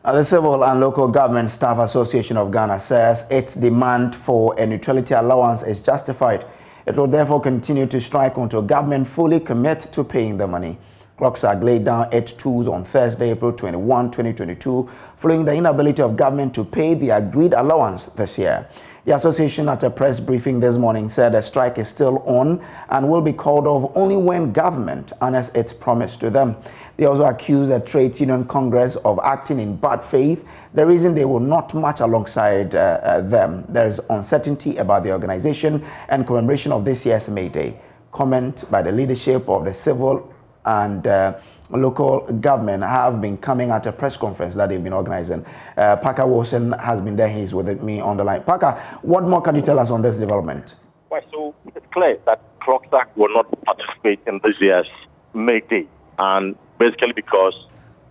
The Civil and Local Government Staff Association of Ghana says its demand for a neutrality allowance is justified. It will therefore continue to strike until government fully commit to paying the money. CLOGSAG laid down its tools on Thursday, April 21, 2022, following the inability of government to pay the agreed allowance this year. The association, at a press briefing this morning, said the strike is still on and will be called off only when government honors its promise to them. They also accused the Trades Union Congress of acting in bad faith, the reason they will not march alongside them. There is uncertainty about the organization and commemoration of this year's May Day. Comment by the leadership of the civil and local government have been coming at a press conference that they've been organizing. Parker Wilson has been there. He's with me on the line. Parker, what more can you tell us on this development? Well, so it's clear that CLOGSAG will not participate in this year's May Day, and basically because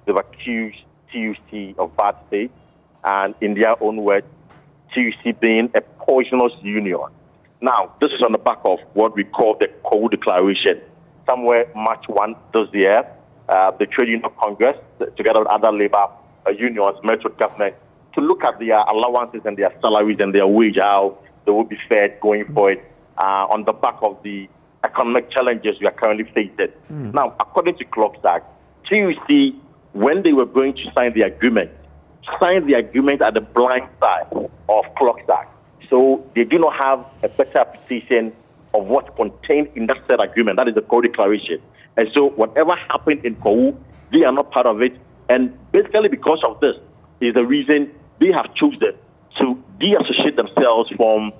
they've accused TUC of bad faith, and in their own words, TUC being a poisonous union. Now, this is on the back of what we call the COU Declaration. Somewhere March 1 this year, the Trade Union Congress, together with other labor unions, met with government to look at their allowances and their salaries and their wage, how they will be fed going forward on the back of the economic challenges we are currently facing. Now, according to CLOGSAG, TUC, when they were going to sign the agreement at the blind side of CLOGSAG. So they do not have a better appreciation of what's contained in that said agreement. That is the COU Declaration. And so whatever happened in COU, they are not part of it. And basically because of this is the reason they have chosen to deassociate themselves from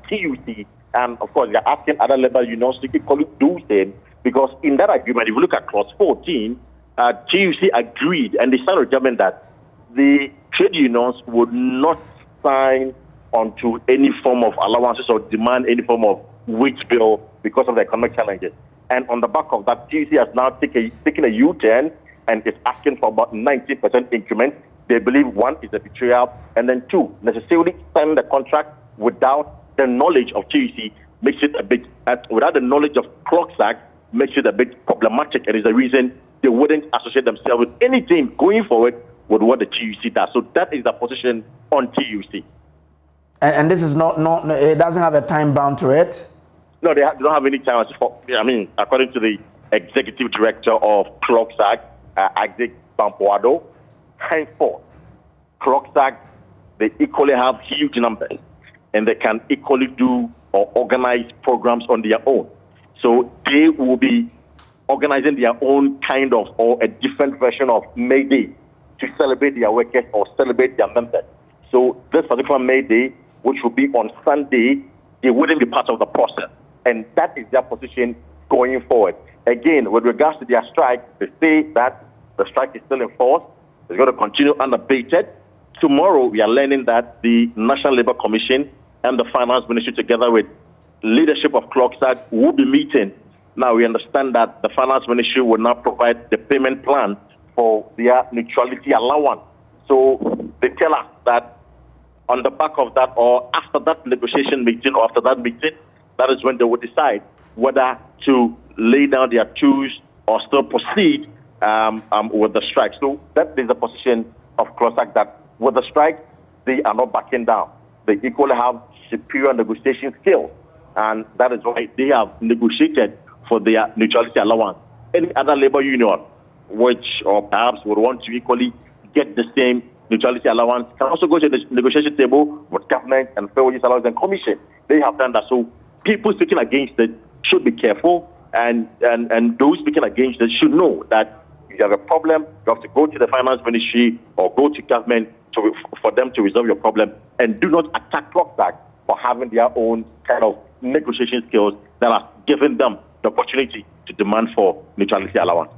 TUC. And of course, they are asking other labor unions to equally do the same, because in that agreement, if you look at clause 14, TUC agreed and they signed a judgment that the trade unions would not sign onto any form of allowances or demand any form of wage bill because of the economic challenges. And on the back of that, TUC has now taken a U-turn and is asking for about 90% increment. They believe one is a betrayal, and then two, necessarily signing the contract without the knowledge of TUC makes it a bit, without the knowledge of CLOGSAG makes it a bit problematic, and is the reason they wouldn't associate themselves with anything going forward with what the TUC does. So that is the position on TUC. And this is not it doesn't have a time bound to it? No, they don't have any time. I mean, according to the executive director of CLOGSAG, Isaac Bampoado, henceforth, CLOGSAG, they equally have huge numbers, and they can equally do or organize programs on their own. So they will be organizing their own kind of, or a different version of May Day to celebrate their workers or celebrate their members. So this particular May Day, which will be on Sunday, they wouldn't be part of the process. And that is their position going forward. Again, with regards to their strike, they say that the strike is still in force. It's going to continue unabated. Tomorrow, we are learning that the National Labour Commission and the Finance Ministry, together with leadership of CLOGSAG, will be meeting. Now, we understand that the Finance Ministry will now provide the payment plan for their neutrality allowance. So they tell us that on the back of that, or after that negotiation meeting, or after that meeting, that is when they will decide whether to lay down their tools or still proceed with the strike. So that is the position of CLOGSAG, that with the strike, they are not backing down. They equally have superior negotiation skills, and that is why they have negotiated for their neutrality allowance. Any other labor union, which or perhaps would want to equally get the same neutrality allowance, can also go to the negotiation table with government and fair wages allowance and commission. They have done that. So people speaking against it should be careful, and those speaking against it should know that if you have a problem, you have to go to the Finance Ministry or go to government for them to resolve your problem, and do not attack CLOGSAG for having their own kind of negotiation skills that are giving them the opportunity to demand for neutrality allowance.